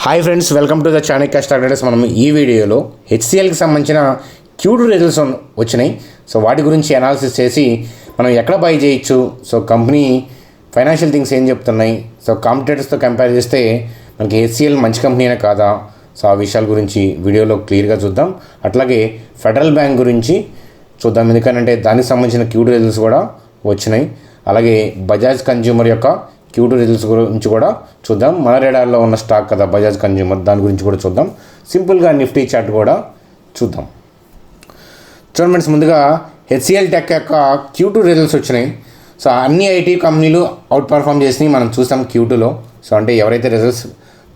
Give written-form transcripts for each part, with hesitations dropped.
Hi friends, welcome to the Chanakya stock traders. మనం ఈ వీడియోలో హెచ్సిఎల్కి సంబంధించిన Q2 రిజల్ట్స్ వచ్చినాయి. సో వాటి గురించి అనాలిసిస్ చేసి మనం ఎక్కడ బై చేయొచ్చు, సో కంపెనీ ఫైనాన్షియల్ థింగ్స్ ఏం చెప్తున్నాయి, సో కాంపిటేటర్స్తో కంపేర్ చేస్తే మనకి హెచ్సిఎల్ మంచి కంపెనీ అయినా కాదా, సో ఆ విషయాల గురించి వీడియోలో క్లియర్గా చూద్దాం. అట్లాగే ఫెడరల్ బ్యాంక్ గురించి చూద్దాం, ఎందుకంటే దానికి సంబంధించిన Q2 రిజల్ట్స్ కూడా వచ్చినాయి. అలాగే బజాజ్ కన్జ్యూమర్ యొక్క Q2 రిజల్ట్స్ గురించి కూడా చూద్దాం. మన రేడార్లో ఉన్న స్టాక్ కదా బజాజ్ కన్జ్యూమర్, దాని గురించి కూడా చూద్దాం. సింపుల్గా నిఫ్టీ చార్ట్ కూడా చూద్దాం. చూడండి ఫ్రెండ్స్, ముందుగా హెచ్సిఎల్ టెక్ యొక్క Q2 రిజల్ట్స్ వచ్చినాయి. సో అన్ని ఐటీ కంపెనీలు అవుట్ పర్ఫామ్ చేసినాయి మనం చూసాం Q2లో. సో అంటే ఎవరైతే రిజల్ట్స్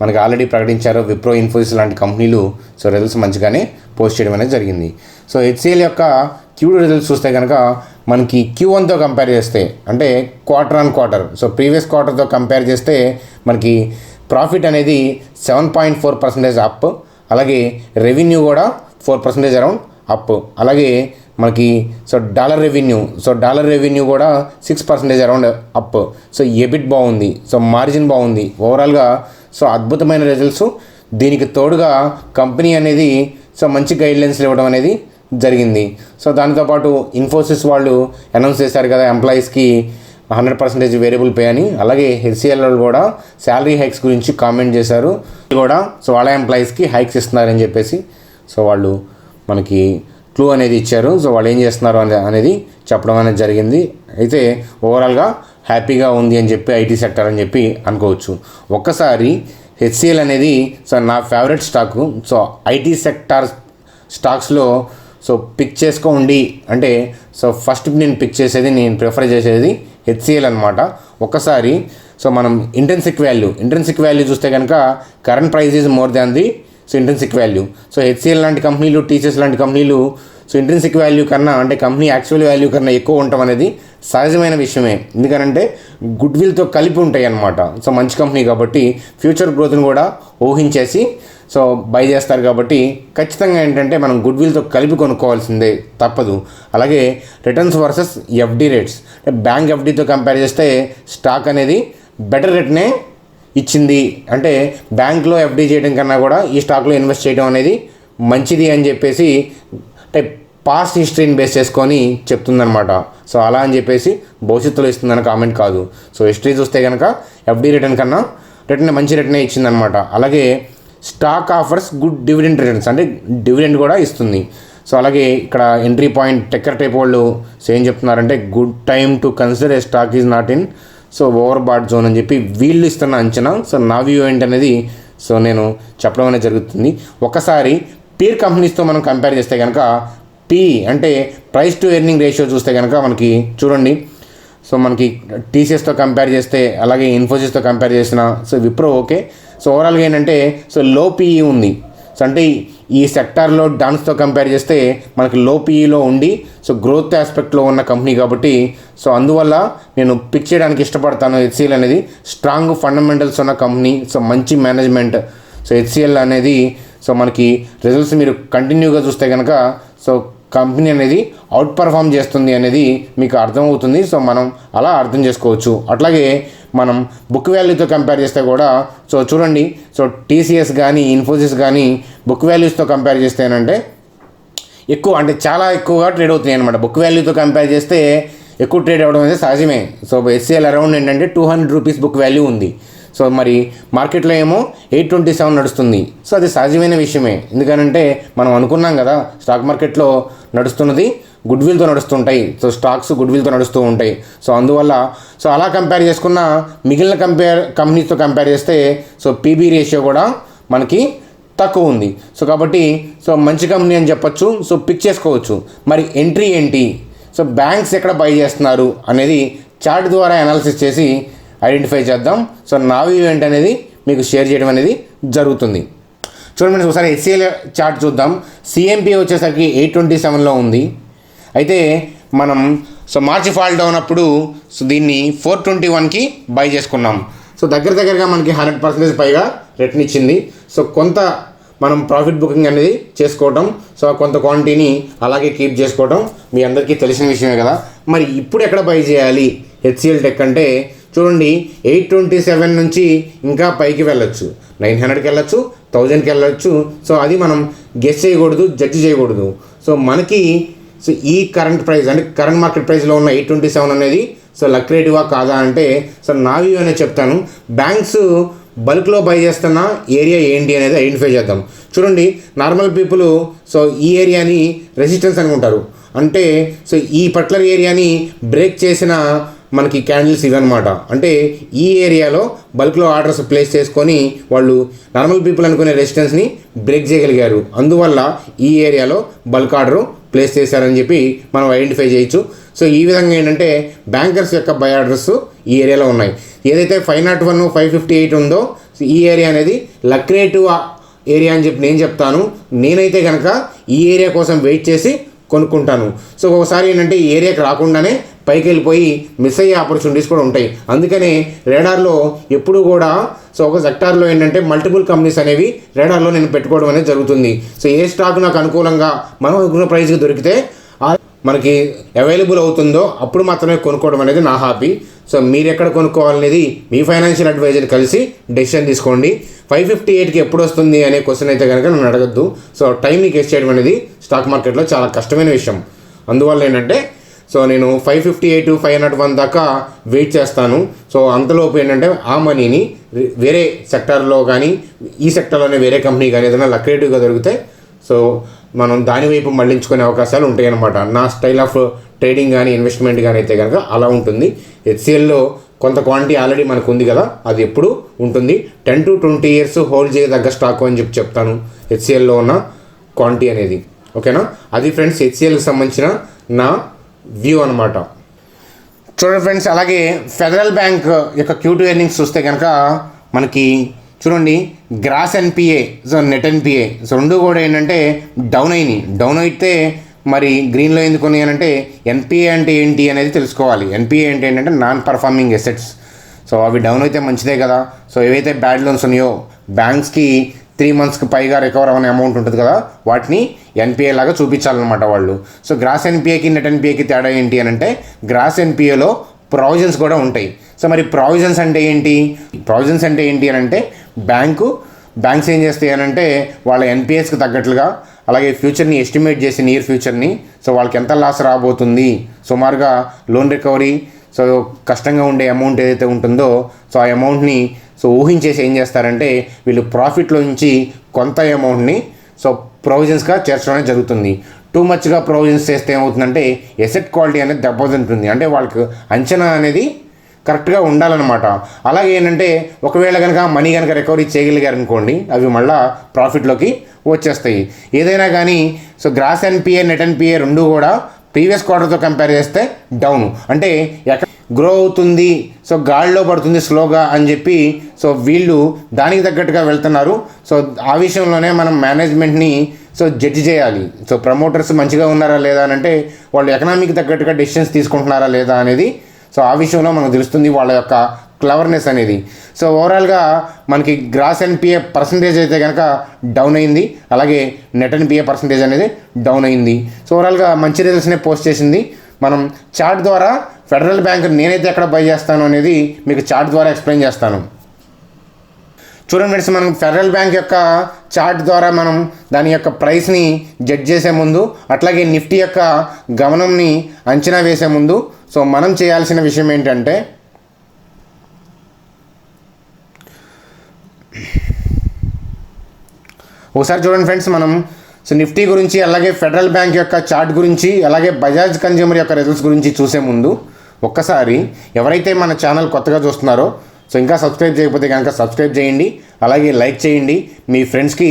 మనకి ఆల్రెడీ ప్రకటించారో విప్రో, ఇన్ఫోసిస్ లాంటి కంపెనీలు సో రిజల్ట్స్ మంచిగానే పోస్ట్ చేయడం అనేది జరిగింది. సో హెచ్సిఎల్ యొక్క Q2 రిజల్ట్స్ చూస్తే కనుక మనకి Q1తో కంపేర్ చేస్తే, అంటే quarter on quarter, so previous క్వార్టర్తో కంపేర్ చేస్తే మనకి ప్రాఫిట్ అనేది 7.4% అప్, అలాగే రెవెన్యూ కూడా 4% అరౌండ్ అప్, అలాగే మనకి డాలర్ రెవెన్యూ కూడా 6% అరౌండ్ అప్. సో ఎబిట్ బాగుంది, సో మార్జిన్ బాగుంది, ఓవరాల్గా సో అద్భుతమైన రిజల్ట్స్. దీనికి తోడుగా కంపెనీ అనేది సో మంచి గైడ్లైన్స్లు ఇవ్వడం అనేది జరిగింది. సో దాంతోపాటు ఇన్ఫోసిస్ వాళ్ళు అనౌన్స్ చేశారు కదా ఎంప్లాయీస్కి 100% వేరియబుల్ పే అని. అలాగే హెచ్సిఎల్ వాళ్ళు కూడా శాలరీ హైక్స్ గురించి కామెంట్ చేశారు కూడా. సో వాళ్ళ ఎంప్లాయీస్కి హైక్స్ ఇస్తున్నారని చెప్పేసి సో వాళ్ళు మనకి క్లూ అనేది ఇచ్చారు. సో వాళ్ళు ఏం చేస్తున్నారు అనేది చెప్పడం అనేది జరిగింది. అయితే ఓవరాల్గా హ్యాపీగా ఉంది అని చెప్పి ఐటీ సెక్టర్ అని చెప్పి అనుకోవచ్చు. ఒక్కసారి హెచ్సిఎల్ అనేది సో నా favourite stock. So IT sector స్టాక్స్లో సో పిక్ చేసుకోండి అంటే సో ఫస్ట్ నేను ప్రిఫర్ చేసేది హెచ్సిఎల్ అనమాట. ఒక్కసారి సో మనం ఇంట్రిన్సిక్ వాల్యూ చూస్తే కనుక current price is more than the so intrinsic value. So HCl లాంటి కంపెనీలు, టీసీఎస్ లాంటి కంపెనీలు సో ఇంట్రిన్సిక్ వాల్యూ కన్నా, అంటే కంపెనీ యాక్చువల్ వాల్యూ కన్నా ఎక్కువ ఉండటం అనేది సహజమైన విషయమే. ఎందుకంటే గుడ్ విల్తో కలిపి ఉంటాయి అన్నమాట. సో మంచి కంపెనీ కాబట్టి ఫ్యూచర్ గ్రోత్ని కూడా ఊహించేసి సో బై చేస్తారు కాబట్టి ఖచ్చితంగా ఏంటంటే మనం గుడ్ విల్తో కలిపి కొనుక్కోవాల్సిందే, తప్పదు. అలాగే returns versus FD rates, bank ఎఫ్డితో కంపేర్ చేస్తే స్టాక్ అనేది బెటర్ రేట్నే ఇచ్చింది. అంటే బ్యాంక్లో ఎఫ్డి చేయడం కన్నా కూడా ఈ స్టాక్లో ఇన్వెస్ట్ చేయడం అనేది మంచిది అని చెప్పేసి అంటే పాస్ట్ హిస్టరీని బేస్ చేసుకొని చెప్తుందనమాట. సో అలా అని చెప్పేసి భవిష్యత్తులో ఇస్తుందని కామెంట్ కాదు. సో హిస్టరీ చూస్తే కనుక ఎఫ్డి రిటర్న్ కన్నా మంచి రిటర్నే ఇచ్చిందనమాట. అలాగే stock offers good dividend returns, అంటే డివిడెండ్ కూడా ఇస్తుంది. సో అలాగే ఇక్కడ ఎంట్రీ పాయింట్ టెక్కర్ టైప్ వాళ్ళు సో ఏం చెప్తున్నారంటే good time to consider A stock is not in so over bat zone అని చెప్పి వీళ్ళు ఇస్తున్న అంచనా. సో నా వ్యూ ఏంటనేది సో నేను చెప్పడం అనేది జరుగుతుంది. ఒకసారి పీర్ కంపెనీస్తో మనం కంపేర్ చేస్తే కనుక అంటే ప్రైస్ టు ఎర్నింగ్ రేషియో చూస్తే కనుక మనకి చూడండి, సో మనకి టీసీఎస్తో కంపేర్ చేస్తే, అలాగే ఇన్ఫోసిస్తో కంపేర్ చేసిన సో విప్రో ఓకే. సో ఓవరాల్గా ఏంటంటే సో లో పీఈ ఉంది. సో అంటే ఈ సెక్టార్లో డాన్స్తో కంపేర్ చేస్తే మనకి లో పీఈలో ఉండి సో గ్రోత్ ఆస్పెక్ట్లో ఉన్న కంపెనీ కాబట్టి సో అందువల్ల నేను పిక్ చేయడానికి ఇష్టపడతాను. హెచ్సిఎల్ అనేది స్ట్రాంగ్ ఫండమెంటల్స్ ఉన్న కంపెనీ, సో మంచి మేనేజ్మెంట్. సో హెచ్సిఎల్ అనేది సో మనకి రిజల్ట్స్ మీరు కంటిన్యూగా చూస్తే కనుక సో కంపెనీ అనేది అవుట్ పర్ఫామ్ చేస్తుంది అనేది మీకు అర్థమవుతుంది. సో మనం అలా అర్థం చేసుకోవచ్చు. అట్లాగే మనం బుక్ వాల్యూతో కంపేర్ చేస్తే కూడా సో చూడండి, సో టీసీఎస్ కానీ ఇన్ఫోసిస్ కానీ బుక్ వాల్యూస్తో కంపేర్ చేస్తే ఏంటంటే ఎక్కువ, అంటే చాలా ఎక్కువగా ట్రేడ్ అవుతున్నాయి అనమాట. బుక్ వాల్యూతో కంపేర్ చేస్తే ఎక్కువ ట్రేడ్ అవ్వడం అనేది సహజమే. సో హెచ్సిఎల్ అరౌండ్ ఏంటంటే 200 రూపీస్ బుక్ వాల్యూ ఉంది. సో మరి మార్కెట్లో ఏమో 827 నడుస్తుంది. సో అది సహజమైన విషయమే. ఎందుకంటే మనం అనుకున్నాం కదా స్టాక్ మార్కెట్లో నడుస్తున్నది గుడ్ విల్తో నడుస్తుంటాయి. సో స్టాక్స్ గుడ్ విల్తో నడుస్తూ ఉంటాయి. సో అందువల్ల సో అలా కంపేర్ చేసుకున్న మిగిలిన కంపెనీస్తో కంపేర్ చేస్తే సో పీబీ రేషియో కూడా మనకి తక్కువ ఉంది. సో కాబట్టి సో మంచి కంపెనీ అని చెప్పొచ్చు. సో పిక్ చేసుకోవచ్చు. మరి ఎంట్రీ ఏంటి, సో బ్యాంక్స్ ఎక్కడ బై చేస్తున్నారు అనేది చార్ట్ ద్వారా అనాలిసిస్ చేసి ఐడెంటిఫై చేద్దాం. సో నా వ్యూ ఏంటనేది మీకు షేర్ చేయడం అనేది జరుగుతుంది. చూడండి, ఒకసారి హెచ్సిఎల్ చార్ట్ చూద్దాం. సిఎంపీ వచ్చేసరికి 827లో ఉంది. అయితే మనం సో మార్చి ఫాల్ డౌన్ అప్పుడు సో దీన్ని 421కి బై చేసుకున్నాం. సో దగ్గరగా మనకి 100% పైగా రిటర్న్ ఇచ్చింది. సో కొంత మనం ప్రాఫిట్ బుకింగ్ అనేది చేసుకోవటం, సో కొంత క్వాంటిటీని అలాగే కీప్ చేసుకోవటం మీ అందరికీ తెలిసిన విషయమే కదా. మరి ఇప్పుడు ఎక్కడ బై చేయాలి హెచ్సిఎల్ టెక్ అంటే చూడండి 827 నుంచి ఇంకా పైకి వెళ్ళొచ్చు, 900కి వెళ్ళొచ్చు, 1000కి వెళ్ళొచ్చు. సో అది మనం గెస్ చేయకూడదు, జడ్జి చేయకూడదు. సో మనకి సో ఈ కరెంట్ ప్రైస్ అంటే కరెంట్ మార్కెట్ ప్రైస్లో ఉన్న 827 అనేది సో లక్రేటివా కాదా అంటే సో నా వ్యూ అనేది చెప్తాను. బ్యాంక్స్ బల్క్లో బై చేస్తున్న ఏరియా ఏంటి అనేది ఐడెంటిఫై చేద్దాం. చూడండి, నార్మల్ పీపుల్ సో ఈ ఏరియాని రెసిస్టెన్స్ అనుకుంటారు. అంటే సో ఈ పర్టికులర్ ఏరియాని బ్రేక్ చేసిన మనకి క్యాండిల్స్ ఇవన్నమాట. అంటే ఈ ఏరియాలో బల్క్లో ఆర్డర్స్ ప్లేస్ చేసుకొని వాళ్ళు నార్మల్ పీపుల్ అనుకునే రెసిస్టెన్స్ని బ్రేక్ చేయగలిగారు. అందువల్ల ఈ ఏరియాలో బల్క్ ఆర్డర్ ప్లేస్ చేశారని చెప్పి మనం ఐడెంటిఫై చేయొచ్చు. సో ఈ విధంగా ఏంటంటే బ్యాంకర్స్ యొక్క బై ఆర్డర్స్ ఈ ఏరియాలో ఉన్నాయి. ఏదైతే 501, 558 ఉందో ఈ ఏరియా అనేది లక్రేటివ్ ఏరియా అని చెప్పి నేను చెప్తాను. నేనైతే కనుక ఈ ఏరియా కోసం వెయిట్ చేసి కొనుక్కుంటాను. సో ఒకసారి ఏంటంటే ఈ ఏరియాకి రాకుండానే పైకి వెళ్ళిపోయి మిస్ అయ్యే ఆపర్చునిటీస్ కూడా ఉంటాయి. అందుకనే రేడార్లో ఎప్పుడు కూడా సో ఒక సెక్టార్లో ఏంటంటే మల్టిపుల్ కంపెనీస్ అనేవి రేడార్లో నేను పెట్టుకోవడం అనేది జరుగుతుంది. సో ఏ స్టాక్ నాకు అనుకూలంగా మనం అనుకున్న ప్రైస్కి దొరికితే మనకి అవైలబుల్ అవుతుందో అప్పుడు మాత్రమే కొనుక్కోవడం అనేది నా హాబీ. సో మీరు ఎక్కడ కొనుక్కోవాలనేది మీ ఫైనాన్షియల్ అడ్వైజర్ కలిసి డెసిషన్ తీసుకోండి. 558కి ఎప్పుడు వస్తుంది అనే క్వశ్చన్ అయితే కనుక నన్ను అడగద్దు. సో టైంని గెస్ చేయడం అనేది స్టాక్ మార్కెట్లో చాలా కష్టమైన విషయం. అందువల్ల ఏంటంటే సో నేను 558, 501 దాకా వెయిట్ చేస్తాను. సో అంతలోపు ఏంటంటే ఆ మనీని వేరే సెక్టార్లో కానీ ఈ సెక్టార్లోనే వేరే కంపెనీ కానీ ఏదైనా లక్రేటివ్గా దొరికితే సో మనం దాని వైపు మళ్లించుకునే అవకాశాలు ఉంటాయి అన్నమాట. నా స్టైల్ ఆఫ్ ట్రేడింగ్ కానీ ఇన్వెస్ట్మెంట్ కానీ అయితే కనుక అలా ఉంటుంది. హెచ్సిఎల్లో కొంత క్వాంటిటీ ఆల్రెడీ మనకు ఉంది కదా, అది ఎప్పుడు ఉంటుంది. 10 to 20 years హోల్డ్ చేయదగ్గ స్టాక్ అని చెప్పి చెప్తాను హెచ్సిఎల్లో ఉన్న క్వాంటిటీ అనేది. ఓకేనా, అది ఫ్రెండ్స్ హెచ్సిఎల్కి సంబంధించిన నా వ్యూ అనమాట. చూడండి ఫ్రెండ్స్, అలాగే ఫెడరల్ బ్యాంక్ యొక్క Q2 ఎర్నింగ్స్ చూస్తే కనుక మనకి చూడండి gross NPA, so net NPA, so రెండు కూడా ఏంటంటే డౌన్ అయినాయి. డౌన్ అయితే మరి గ్రీన్లో ఎందుకు ఉన్నాయనంటే ఎన్పిఏ అంటే ఏంటి అనేది తెలుసుకోవాలి. ఎన్పిఏ అంటే ఏంటంటే నాన్ పర్ఫార్మింగ్ అసెట్స్. సో అవి డౌన్ అయితే మంచిదే కదా. సో ఏవైతే బ్యాడ్ లోన్స్ ఉన్నాయో బ్యాంక్స్కి 3 monthsకి పైగా రికవర్ అవ్వని అమౌంట్ ఉంటుంది కదా, వాటిని ఎన్పిఏ లాగా చూపించాలన్నమాట వాళ్ళు. సో గ్రాస్ ఎన్పిఏకి నెట్ ఎన్పిఏకి తేడా ఏంటి అని అంటే గ్రాస్ ఎన్పిఏలో ప్రావిజన్స్ కూడా ఉంటాయి. సో మరి ప్రావిజన్స్ అంటే ఏంటి? ప్రావిజన్స్ అంటే ఏంటి అని అంటే బ్యాంక్స్ ఏం చేస్తాయి అని అంటే వాళ్ళ ఎన్పిఎస్కి తగ్గట్లుగా అలాగే ఫ్యూచర్ని ఎస్టిమేట్ చేసి నియర్ ఫ్యూచర్ని సో వాళ్ళకి ఎంత లాస్ రాబోతుంది సుమారుగా లోన్ రికవరీ సో కష్టంగా ఉండే అమౌంట్ ఏదైతే ఉంటుందో సో ఆ అమౌంట్ని సో ఊహించేసి ఏం చేస్తారంటే వీళ్ళు ప్రాఫిట్లో నుంచి కొంత అమౌంట్ని సో ప్రొవిజన్స్గా చేర్చడం జరుగుతుంది. టూ మచ్గా ప్రొవిజన్స్ చేస్తే ఏమవుతుందంటే ఎసెట్ క్వాలిటీ అనేది దెబ్బతింటుంది. అంటే వాళ్ళకి అంచనా అనేది కరెక్ట్గా ఉండాలన్నమాట. అలాగే ఏంటంటే ఒకవేళ కనుక మనీ కనుక రికవరీ చేయగలిగారు అనుకోండి, అవి మళ్ళీ ప్రాఫిట్లోకి వచ్చేస్తాయి. ఏదైనా కానీ so gross NPA net NPA రెండు కూడా ప్రీవియస్ క్వార్టర్తో కంపేర్ చేస్తే డౌన్. అంటే ఎక్కడ గ్రో అవుతుంది సో గాడిలో పడుతుంది స్లోగా అని చెప్పి సో వీళ్ళు దానికి తగ్గట్టుగా వెళ్తున్నారు. సో ఆ విషయంలోనే మనం మేనేజ్మెంట్ని సో జడ్జి చేయాలి. సో ప్రమోటర్స్ మంచిగా ఉన్నారా లేదా అని అంటే వాళ్ళు ఎకనామిక్ తగ్గట్టుగా డెసిషన్స్ తీసుకుంటున్నారా లేదా అనేది సో ఆ విషయంలో మనకు తెలుస్తుంది వాళ్ళ యొక్క క్లవర్నెస్ అనేది. సో ఓవరాల్గా మనకి గ్రాస్ ఎన్పిఏ పర్సంటేజ్ అయితే కనుక డౌన్ అయింది, అలాగే నెట్ ఎన్పిఏ పర్సంటేజ్ అనేది డౌన్ అయింది. సో ఓవరాల్గా మంచి రిజల్ట్స్నే పోస్ట్ చేసింది. మనం చార్ట్ ద్వారా ఫెడరల్ బ్యాంక్ నేనైతే ఎక్కడ బై చేస్తాను అనేది మీకు చార్ట్ ద్వారా ఎక్స్ప్లెయిన్ చేస్తాను. చూడండి ఫ్రెండ్స్, మనం ఫెడరల్ బ్యాంక్ యొక్క చార్ట్ ద్వారా మనం దాని యొక్క ప్రైస్ని జడ్జ్ చేసే ముందు అట్లాగే నిఫ్టీ యొక్క గమనంని అంచనా వేసే ముందు సో మనం చేయాల్సిన విషయం ఏంటంటే ఒకసారి చూడండి ఫ్రెండ్స్, మనం సో నిఫ్టీ గురించి అలాగే ఫెడరల్ బ్యాంక్ యొక్క చార్ట్ గురించి అలాగే బజాజ్ కన్జ్యూమర్ యొక్క రిజల్ట్స్ గురించి చూసే ముందు ఒక్కసారి ఎవరైతే మన ఛానల్ కొత్తగా చూస్తున్నారో సో ఇంకా సబ్స్క్రైబ్ చేయకపోతే కనుక సబ్స్క్రైబ్ చేయండి, అలాగే లైక్ చేయండి, మీ ఫ్రెండ్స్కి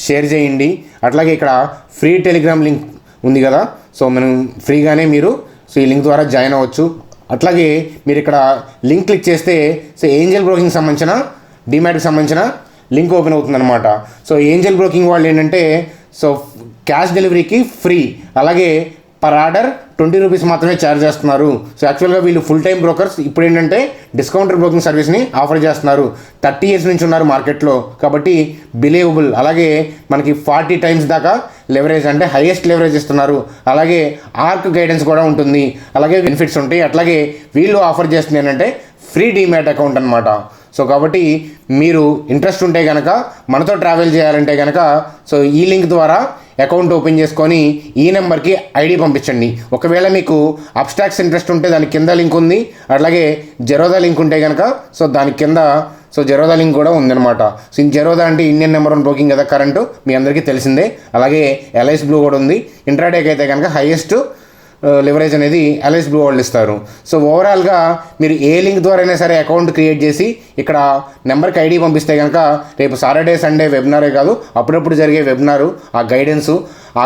షేర్ చేయండి. అట్లాగే ఇక్కడ ఫ్రీ టెలిగ్రామ్ లింక్ ఉంది కదా, సో మనం ఫ్రీగానే మీరు సో ఈ లింక్ ద్వారా జాయిన్ అవ్వచ్చు. అట్లాగే మీరు ఇక్కడ లింక్ క్లిక్ చేస్తే సో ఏంజల్ బ్రోకింగ్ సంబంధించిన డిమాట్కి సంబంధించిన లింక్ ఓపెన్ అవుతుందన్నమాట. సో ఏంజల్ బ్రోకింగ్ వాళ్ళు ఏంటంటే సో క్యాష్ డెలివరీకి ఫ్రీ, అలాగే పర్ ఆర్డర్ 20 రూపీస్ మాత్రమే ఛార్జ్ చేస్తున్నారు. సో యాక్చువల్గా వీళ్ళు ఫుల్ టైం బ్రోకర్స్ ఇప్పుడు ఏంటంటే డిస్కౌంటర్ బ్రోకింగ్ సర్వీస్ని ఆఫర్ చేస్తున్నారు. 30 years నుంచి ఉన్నారు మార్కెట్లో కాబట్టి బిలీవబుల్. అలాగే మనకి 40 times దాకా లెవరేజ్ అంటే హైయెస్ట్ లెవరేజ్ ఇస్తున్నారు. అలాగే ఆర్క్ గైడెన్స్ కూడా ఉంటుంది, అలాగే బెనిఫిట్స్ ఉంటాయి. అట్లాగే వీళ్ళు ఆఫర్ చేస్తుంది ఏంటంటే ఫ్రీ డీమ్యాట్ అకౌంట్ అనమాట. సో కాబట్టి మీరు ఇంట్రెస్ట్ ఉంటే కనుక మనతో ట్రావెల్ చేయాలంటే కనుక సో ఈ లింక్ ద్వారా అకౌంట్ ఓపెన్ చేసుకొని ఈ నెంబర్కి ఐడి పంపించండి. ఒకవేళ మీకు అబ్స్ట్రాక్ట్స్ ఇంట్రెస్ట్ ఉంటే దాని కింద లింక్ ఉంది, అట్లాగే జెరోదా లింక్ ఉంటే కనుక సో దాని కింద సో జెరోదా లింక్ కూడా ఉందన్నమాట. సో జెరోదా అంటే ఇండియన్ నెంబర్ 1 బ్రోకింగ్ కదా కరెంటు, మీ అందరికీ తెలిసిందే. అలాగే ఎల్ఐసి బ్లూ కూడా ఉంది. ఇంట్రాడేకి అయితే కనుక హైయెస్ట్ లివరేజ్ అనేది ఎల్ఐసి బ్లూ వాళ్ళు ఇస్తారు. సో ఓవరాల్గా మీరు ఏ లింక్ ద్వారా అయినా సరే అకౌంట్ క్రియేట్ చేసి ఇక్కడ నెంబర్కి ఐడి పంపిస్తే కనుక రేపు సాటర్డే సండే వెబినారే కాదు, అప్పుడప్పుడు జరిగే వెబినారు ఆ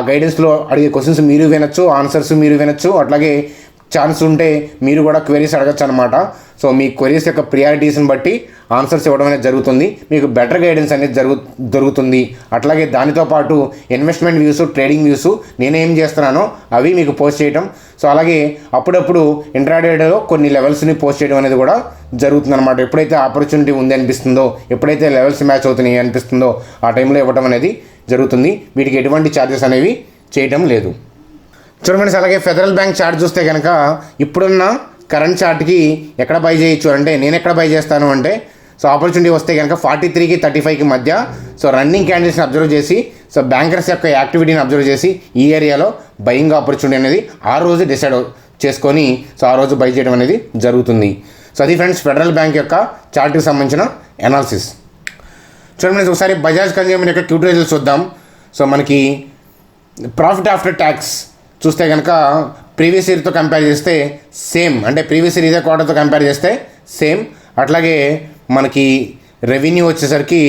గైడెన్స్లో అడిగే క్వశ్చన్స్ మీరు వినొచ్చు, ఆన్సర్స్ మీరు వినొచ్చు. అట్లాగే ఛాన్స్ ఉంటే మీరు కూడా క్వెరీస్ అడగచ్చు అనమాట. సో మీ క్వెరీస్ యొక్క ప్రియారిటీస్ని బట్టి ఆన్సర్స్ ఇవ్వడం అనేది జరుగుతుంది. మీకు బెటర్ గైడెన్స్ అనేది జరుగుతుంది. అట్లాగే దానితో పాటు ఇన్వెస్ట్మెంట్ వ్యూస్, ట్రేడింగ్ వ్యూస్ నేనేం చేస్తున్నానో అవి మీకు పోస్ట్ చేయడం. సో అలాగే అప్పుడప్పుడు ఇంట్రాడేలో కొన్ని లెవెల్స్ని పోస్ట్ చేయడం అనేది కూడా జరుగుతుంది అనమాట. ఎప్పుడైతే ఆపర్చునిటీ ఉంది అనిపిస్తుందో, ఎప్పుడైతే లెవెల్స్ మ్యాచ్ అవుతున్నాయి అనిపిస్తుందో ఆ టైంలో ఇవ్వడం అనేది జరుగుతుంది. వీటికి ఎటువంటి ఛార్జెస్ అనేవి చేయటం లేదు. చూడండి, అలాగే ఫెడరల్ బ్యాంక్ చార్ట్ చూస్తే కనుక ఇప్పుడున్న కరెంట్ చార్ట్కి ఎక్కడ బై చేయొచ్చు అంటే నేను ఎక్కడ బై చేస్తాను అంటే సో ఆపర్చునిటీ వస్తే కనుక 43కి 35కి మధ్య సో రన్నింగ్ క్యాండిల్స్ని అబ్జర్వ్ చేసి సో బ్యాంకర్స్ యొక్క యాక్టివిటీని అబ్జర్వ్ చేసి ఈ ఏరియాలో బయింగ్ ఆపర్చునిటీ అనేది ఆ రోజు డిసైడ్ చేసుకొని సో ఆ రోజు బై చేయడం అనేది జరుగుతుంది. సో అది ఫ్రెండ్స్ ఫెడరల్ బ్యాంక్ యొక్క చార్ట్కి సంబంధించిన అనాలిసిస్. చూడండి, ఒకసారి బజాజ్ కన్జ్యూమర్ యొక్క క్యూటీ రిజల్ట్స్ చూద్దాం. సో మనకి ప్రాఫిట్ ఆఫ్టర్ ట్యాక్స్ చూస్తే కనుక ప్రీవియస్ ఇయర్తో కంపేర్ చేస్తే సేమ్, అంటే ప్రీవియస్ ఇయర్ ఇదే క్వార్టర్తో కంపేర్ చేస్తే సేమ్. అట్లాగే మనకి రెవెన్యూ వచ్చేసరికి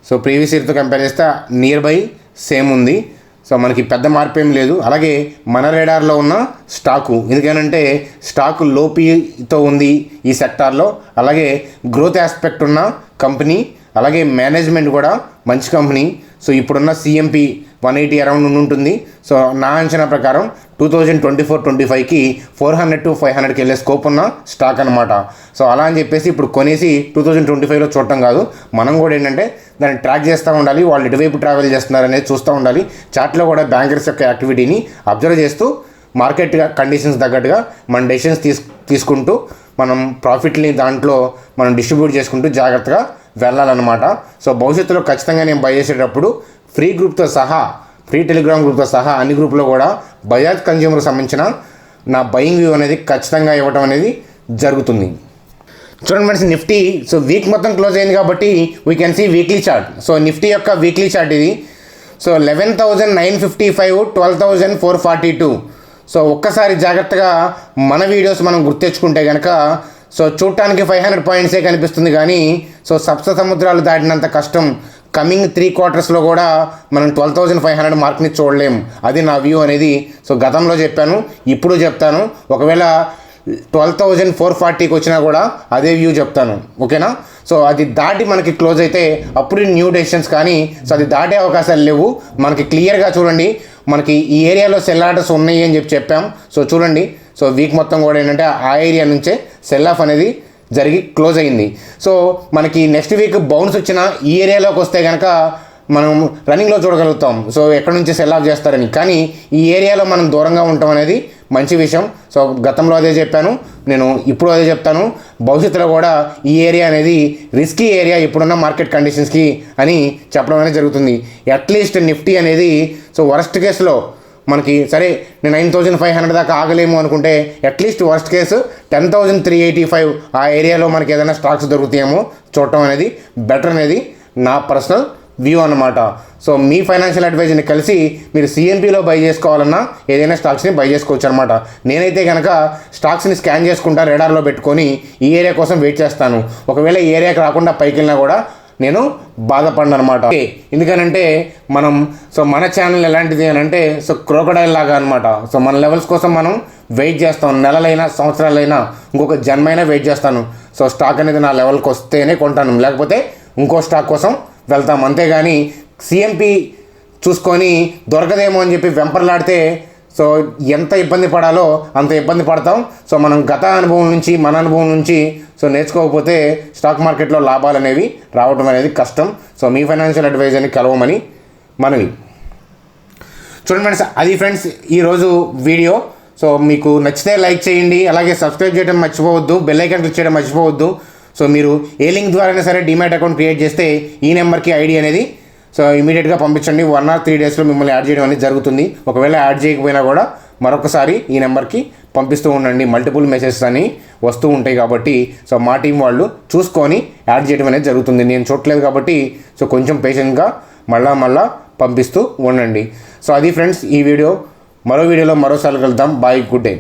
సో ప్రీవియస్ ఇయర్తో కంపేర్ చేస్తే నియర్ బై సేమ్ ఉంది. సో మనకి పెద్ద మార్పు ఏం లేదు. అలాగే మన రేడార్లో ఉన్న స్టాకు, ఎందుకనంటే స్టాకు లోపీతో ఉంది ఈ సెక్టార్లో. అలాగే గ్రోత్ ఆస్పెక్ట్ ఉన్న కంపెనీ, అలాగే మేనేజ్మెంట్ కూడా మంచి కంపెనీ. సో ఇప్పుడున్న సిఎంపి 180 అరౌండ్ ఉంటుంది. సో నా అంచనా ప్రకారం 2024-25కి 400 to 500కి వెళ్ళే స్కోప్ ఉన్న స్టాక్ అనమాట. సో అలా అని చెప్పేసి ఇప్పుడు కొనేసి 2025లో చూడటం కాదు, మనం కూడా ఏంటంటే దాన్ని ట్రాక్ చేస్తూ ఉండాలి. వాళ్ళు ఎటువైపు ట్రావెల్ చేస్తున్నారు అనేది చూస్తూ ఉండాలి. చార్ట్లో కూడా బ్యాంకర్స్ యొక్క యాక్టివిటీని అబ్జర్వ్ చేస్తూ మార్కెట్ కండిషన్స్ తగ్గట్టుగా మన డెసిషన్స్ తీసుకుంటూ మనం ప్రాఫిట్ని దాంట్లో మనం డిస్ట్రిబ్యూట్ చేసుకుంటూ జాగ్రత్తగా వెళ్ళాలన్నమాట. సో భవిష్యత్తులో ఖచ్చితంగా నేను బై చేసేటప్పుడు ఫ్రీ గ్రూప్తో సహా, ఫ్రీ టెలిగ్రామ్ గ్రూప్తో సహా అన్ని గ్రూప్లో కూడా బజాజ్ కన్జ్యూమర్కి సంబంధించిన నా బయింగ్ వ్యూ అనేది ఖచ్చితంగా ఇవ్వడం అనేది జరుగుతుంది. చూడండి ఫ్రెండ్స్, నిఫ్టీ సో వీక్ మొత్తం క్లోజ్ అయింది కాబట్టి we can see weekly chart. So Nifty యొక్క వీక్లీ చార్ట్ ఇది. సో 11,955, 12,442. సో ఒక్కసారి జాగ్రత్తగా మన వీడియోస్ మనం గుర్తెచ్చుకుంటే కనుక సో చూడటానికి 500 పాయింట్సే కనిపిస్తుంది, కానీ సో సప్త సముద్రాలు దాటినంత కష్టం. కమింగ్ 3 క్వార్టర్స్లో కూడా మనం 12,500 మార్క్ని చూడలేం. అది నా వ్యూ అనేది. సో గతంలో చెప్పాను, ఇప్పుడు చెప్తాను. ఒకవేళ 12,440కి వచ్చినా కూడా అదే వ్యూ చెప్తాను, ఓకేనా. సో అది దాటి మనకి క్లోజ్ అయితే అప్పుడు న్యూ డెసిషన్స్, కానీ సో అది దాటే అవకాశాలు లేవు. మనకి క్లియర్గా చూడండి, మనకి ఈ ఏరియాలో సెల్ ఆర్డర్స్ ఉన్నాయి అని చెప్పాం. సో చూడండి, సో వీక్ మొత్తం కూడా ఏంటంటే ఆ ఏరియా నుంచే సెల్ ఆఫ్ అనేది జరిగి క్లోజ్ అయింది. సో మనకి నెక్స్ట్ వీక్ బౌన్స్ వచ్చిన ఈ ఏరియాలోకి వస్తే కనుక మనం రన్నింగ్లో చూడగలుగుతాం సో ఎక్కడి నుంచి సెల్ ఆఫ్ చేస్తారని. కానీ ఈ ఏరియాలో మనం దూరంగా ఉండటం అనేది మంచి విషయం. సో గతంలో అదే చెప్పాను, నేను ఇప్పుడు అదే చెప్తాను. భవిష్యత్తులో కూడా ఈ ఏరియా అనేది రిస్కీ ఏరియా ఇప్పుడున్న మార్కెట్ కండిషన్స్కి అని చెప్పడం అనేది జరుగుతుంది. అట్లీస్ట్ నిఫ్టీ అనేది సో వరస్ట్ కేసులో మనకి సరే నేను 9,500 దాకా ఆగలేము అనుకుంటే అట్లీస్ట్ వర్స్ట్ కేసు 10,385 ఆ ఏరియాలో మనకి ఏదైనా స్టాక్స్ దొరుకుతాయేమో చూడటం అనేది బెటర్ అనేది నా పర్సనల్ వ్యూ అన్నమాట. సో మీ ఫైనాన్షియల్ అడ్వైజర్ని కలిసి మీరు సిఎన్పిలో బై చేసుకోవాలన్నా ఏదైనా స్టాక్స్ని బై చేసుకోవచ్చు అనమాట. నేనైతే కనుక స్టాక్స్ని స్కాన్ చేసుకుంటా, రేడార్లో పెట్టుకొని ఈ ఏరియా కోసం వెయిట్ చేస్తాను. ఒకవేళ ఈ ఏరియాకి రాకుండా పైకి వెళ్ళినా కూడా నేను బాధపడను అనమాట. ఎందుకనంటే మనం సో మన ఛానల్ ఎలాంటిది అని అంటే సో క్రోకడైల్ లాగా అనమాట. సో మన లెవెల్స్ కోసం మనం వెయిట్ చేస్తాం, నెలలైనా సంవత్సరాలైనా ఇంకొక జన్మైనా వెయిట్ చేస్తాను. సో స్టాక్ అనేది నా లెవెల్కి వస్తేనే కొంటాను, లేకపోతే ఇంకో స్టాక్ కోసం వెళ్తాం. అంతేగాని సిఎంపి చూసుకొని దొరకదేమో అని చెప్పి వెంపర్లాడితే సో ఎంత ఇబ్బంది పడాలో అంత ఇబ్బంది పడతాం. సో మనం గత అనుభవం నుంచి, మన అనుభవం నుంచి సో నేర్చుకోకపోతే స్టాక్ మార్కెట్లో లాభాలు అనేవి రావడం అనేది కష్టం. సో మీ ఫైనాన్షియల్ అడ్వైజర్ని కలవమని మనవి. చూడండి ఫ్రెండ్స్, అది ఫ్రెండ్స్ ఈరోజు వీడియో. సో మీకు నచ్చితే లైక్ చేయండి, అలాగే సబ్స్క్రైబ్ చేయడం మర్చిపోవద్దు, బెల్ ఐకాన్ క్లిక్ చేయడం మర్చిపోవద్దు. సో మీరు ఏ లింక్ ద్వారానే సరే డీమ్యాట్ అకౌంట్ క్రియేట్ చేస్తే ఈ నెంబర్కి ఐడి అనేది సో ఇమీడియట్గా పంపించండి. 1 or 3 డేస్లో మిమ్మల్ని యాడ్ చేయడం అనేది జరుగుతుంది. ఒకవేళ యాడ్ చేయకపోయినా కూడా మరొకసారి ఈ నెంబర్కి పంపిస్తూ ఉండండి. మల్టిపుల్ మెసేజెస్ అని వస్తూ ఉంటాయి కాబట్టి సో మా టీం వాళ్ళు చూసుకొని యాడ్ చేయడం అనేది జరుగుతుంది. నేను చూడలేదు కాబట్టి సో కొంచెం పేషెంట్గా మళ్ళా పంపిస్తూ ఉండండి. సో అది ఫ్రెండ్స్ ఈ వీడియో. మరో వీడియోలో మరోసారి కలుద్దాం. Bye, good day.